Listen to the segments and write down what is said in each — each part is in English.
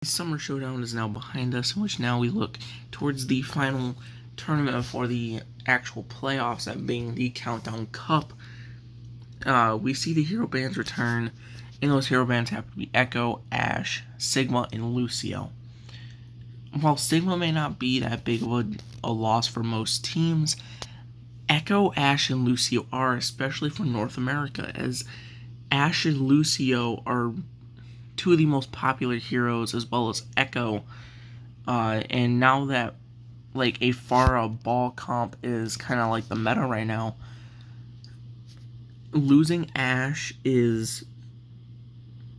Summer Showdown is now behind us, in which now we look towards the final tournament for the actual playoffs, that being the Countdown Cup. We see the hero bands return, and those hero bands happen to be Echo, Ashe, Sigma, and Lucio. While Sigma may not be that big of a loss for most teams, Echo, Ashe, and Lucio are, especially for North America, as Ashe and Lucio are two of the most popular heroes, as well as Echo. And now that like a Pharah ball comp is kind of like the meta right now, losing Ashe is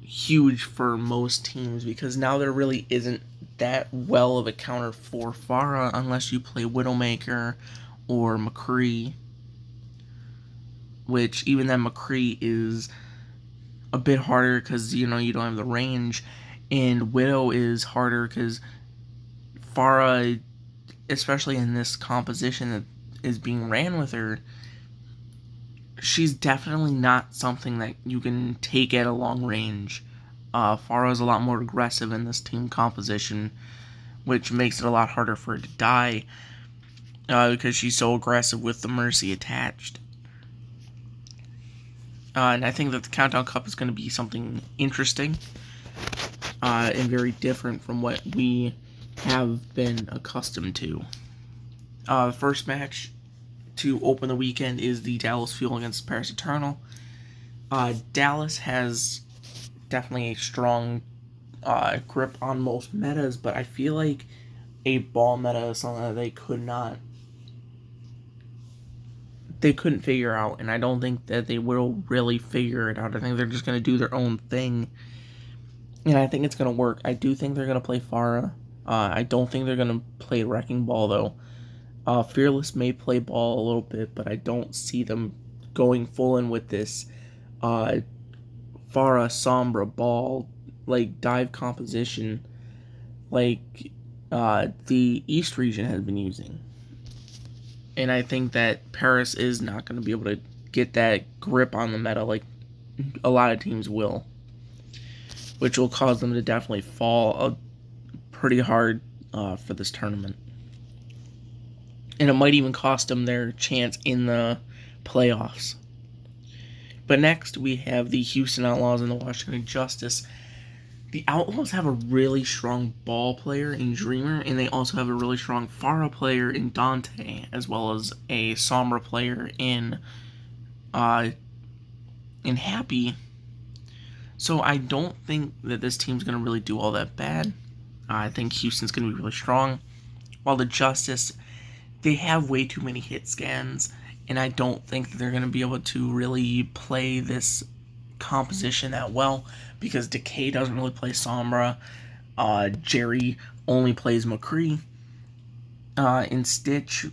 huge for most teams, because now there really isn't that well of a counter for Pharah unless you play Widowmaker or McCree, which even then McCree is a bit harder because you don't have the range, and Widow is harder because Pharah, especially in this composition that is being ran with her, she's definitely not something that you can take at a long range. Pharah is a lot more aggressive in this team composition, which makes it a lot harder for her to die, because she's so aggressive with the Mercy attached. And I think that the Countdown Cup is going to be something interesting and very different from what we have been accustomed to. The first match to open the weekend is the Dallas Fuel against Paris Eternal. Dallas has definitely a strong grip on most metas, but I feel like a ball meta is something that they couldn't figure out, and I don't think that they will really figure it out. I think they're just going to do their own thing, and I think it's going to work. I do think they're going to play Pharah. I don't think they're going to play Wrecking Ball, though. Fearless may play ball a little bit, but I don't see them going full in with this Pharah Sombra ball, like, dive composition, like the East region has been using. And I think that Paris is not going to be able to get that grip on the meta like a lot of teams will, which will cause them to definitely fall pretty hard for this tournament. And it might even cost them their chance in the playoffs. But next, we have the Houston Outlaws and the Washington Justice. The Outlaws have a really strong ball player in Dreamer, and they also have a really strong Pharah player in Dante, as well as a Sombra player in Happy. So I don't think that this team's going to really do all that bad. I think Houston's going to be really strong. While the Justice, they have way too many hit scans, and I don't think that they're going to be able to really play this composition that well, because Decay doesn't really play Sombra. Jerry only plays McCree. And Stitch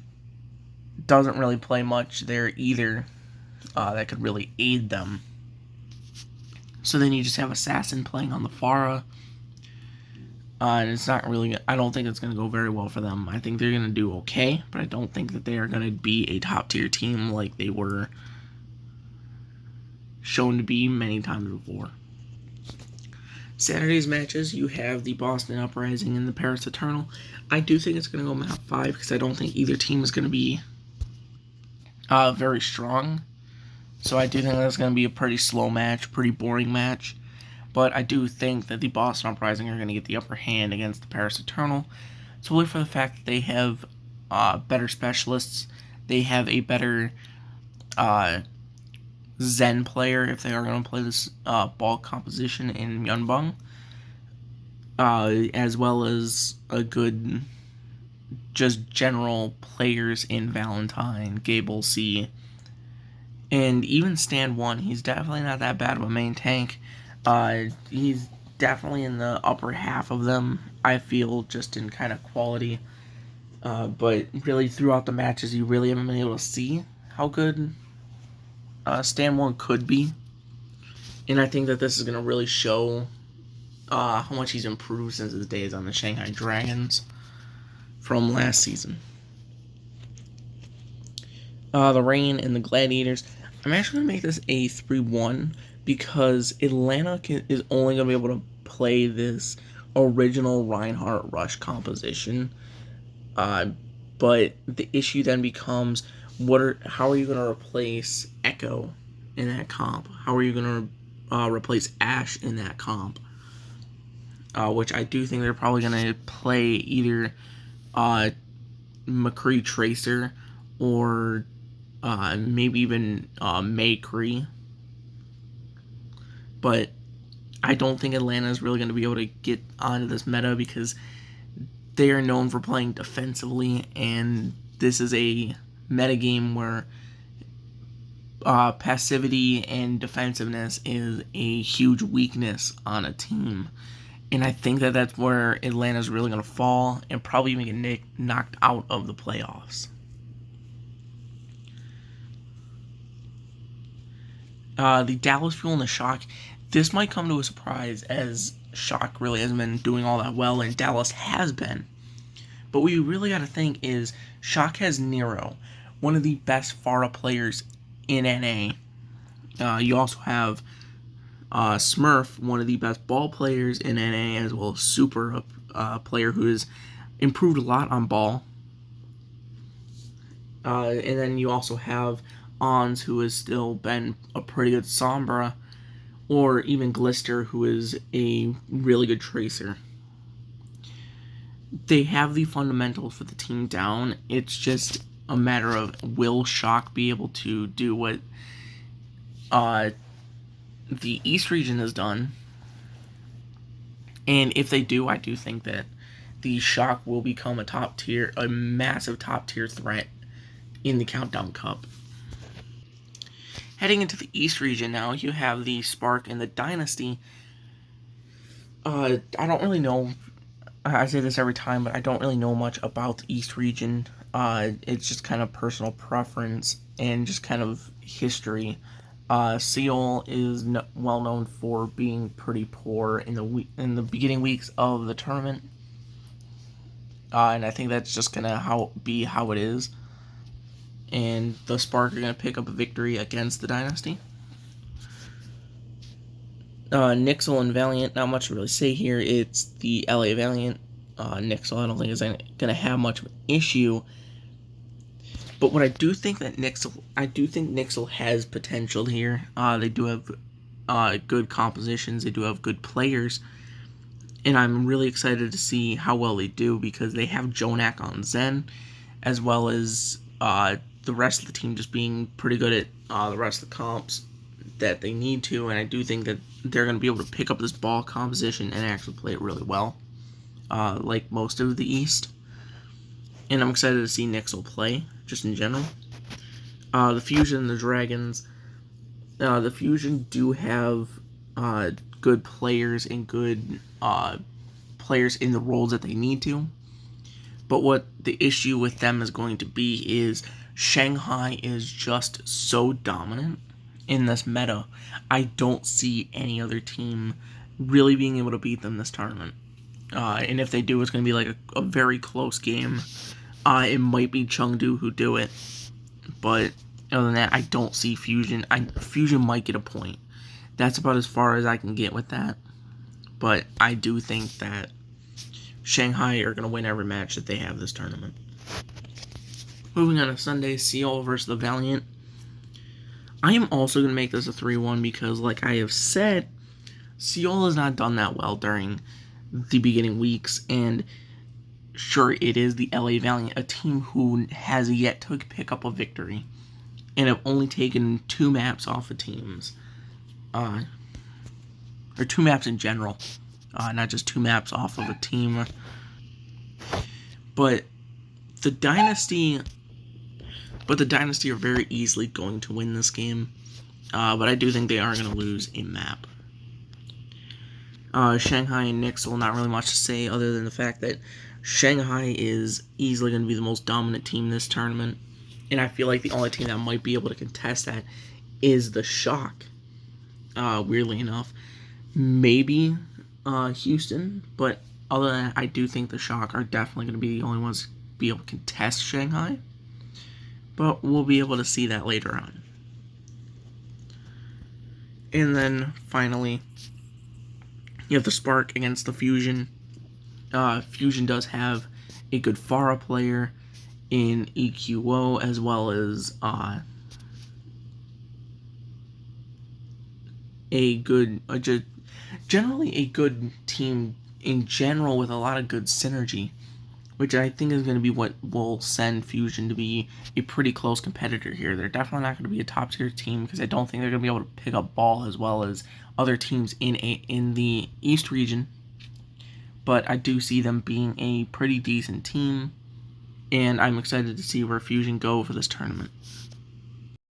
doesn't really play much there either that could really aid them. So then you just have Assassin playing on the Pharah. And it's not really, I don't think it's going to go very well for them. I think they're going to do okay, but I don't think that they are going to be a top tier team like they were shown to be many times before. Saturday's matches, you have the Boston Uprising and the Paris Eternal. I do think it's going to go map 5, because I don't think either team is going to be very strong. So I do think that's going to be a pretty slow match, pretty boring match. But I do think that the Boston Uprising are going to get the upper hand against the Paris Eternal, solely for the fact that they have better specialists. They have a better Zen player if they are going to play this ball composition in Yunbong, as well as a good just general players in Valentine, Gable C, and even Stand 1. He's definitely not that bad of a main tank. He's definitely in the upper half of them, I feel, just in kind of quality. But really throughout the matches, you really haven't been able to see how good Stand 1 could be. And I think that this is going to really show how much he's improved since his days on the Shanghai Dragons from last season. The Rain and the Gladiators. I'm actually going to make this a 3-1, because Atlanta is only going to be able to play this original Reinhardt Rush composition. But the issue then becomes, how are you going to replace Echo in that comp? How are you going to replace Ashe in that comp? Which I do think they're probably going to play either McCree Tracer or maybe even Maycree. But I don't think Atlanta is really going to be able to get onto this meta because they are known for playing defensively, and this is a metagame where passivity and defensiveness is a huge weakness on a team. And I think that that's where Atlanta's really going to fall and probably even get knocked out of the playoffs. The Dallas Fuel and the Shock, this might come to a surprise as Shock really hasn't been doing all that well, and Dallas has been. But what you really got to think is Shock has Nero, one of the best Pharah players in NA. You also have Smurf, one of the best ball players in NA, as well as Super, a player who has improved a lot on ball. And then you also have Ons, who has still been a pretty good Sombra, or even Glister, who is a really good Tracer. They have the fundamentals for the team down. It's just a matter of, will Shock be able to do what the East region has done? And if they do, I do think that the Shock will become a massive top tier threat in the Countdown Cup. Heading into the East region now, you have the Spark and the Dynasty. I don't really know, I say this every time, but I don't really know much about the East region. It's just kind of personal preference and just kind of history. Seoul is well known for being pretty poor in the beginning weeks of the tournament, and I think that's just gonna be how it is. And the Spark are gonna pick up a victory against the Dynasty. Nixel and Valiant, not much to really say here. It's the LA Valiant. Nixel, I don't think is gonna have much of an issue. But what I do think Nixel has potential here. They do have good compositions. They do have good players. And I'm really excited to see how well they do because they have Jonak on Zen, as well as the rest of the team just being pretty good at the rest of the comps that they need to. And I do think that they're going to be able to pick up this ball composition and actually play it really well, like most of the East. And I'm excited to see Nixel play, just in general. The Fusion and the Dragons. The Fusion do have good players and good players in the roles that they need to. But what the issue with them is going to be is Shanghai is just so dominant in this meta. I don't see any other team really being able to beat them this tournament. And if they do, it's going to be like a very close game. It might be Chengdu who do it. But other than that, I don't see Fusion. Fusion might get a point. That's about as far as I can get with that. But I do think that Shanghai are going to win every match that they have this tournament. Moving on to Sunday, Seoul versus the Valiant. I am also going to make this a 3-1 because, like I have said, Seoul has not done that well during the beginning weeks, and sure, it is the LA Valiant, a team who has yet to pick up a victory, and have only taken 2 maps off of teams, or 2 maps in general, not just 2 maps off of a team. But the Dynasty are very easily going to win this game, but I do think they are going to lose a map. Shanghai and Nixel, not really much to say other than the fact that Shanghai is easily going to be the most dominant team this tournament, and I feel like the only team that might be able to contest that is the Shock, weirdly enough. Maybe Houston, but other than that, I do think the Shock are definitely going to be the only ones to be able to contest Shanghai, but we'll be able to see that later on. And then, finally, you have the Spark against the Fusion. Fusion does have a good Pharah player in EQO, as well as generally a good team in general with a lot of good synergy, which I think is going to be what will send Fusion to be a pretty close competitor here. They're definitely not going to be a top tier team because I don't think they're going to be able to pick up ball as well as other teams in the East region. But I do see them being a pretty decent team, and I'm excited to see where Fusion go for this tournament.